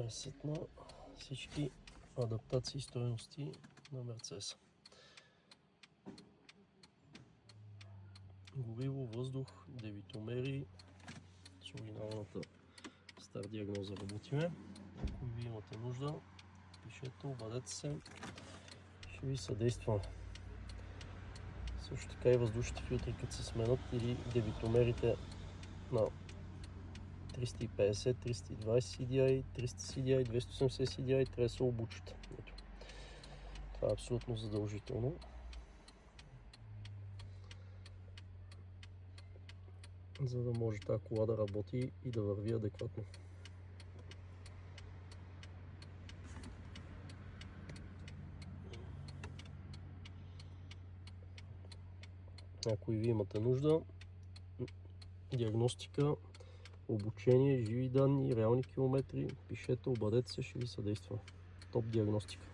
ресетна всички адаптации и стойности на Мерцеса. Гориво, въздух, дебитомери, с оригиналната стар диагноза работиме. Ако ви имате нужда, пишете, обадете се, ще ви съдействаме. Също така и въздушните филтри, като се сменят, или дебитомерите на 350, 320 CDI, 300 CDI, 280 CDI трябва да се обучат. Ето. Това е абсолютно задължително. За да може тази кола да работи и да върви адекватно. Ако и ви имате нужда, диагностика, обучение, живи данни, реални километри, пишете, обадете се, ще ви съдейства. Топ диагностика.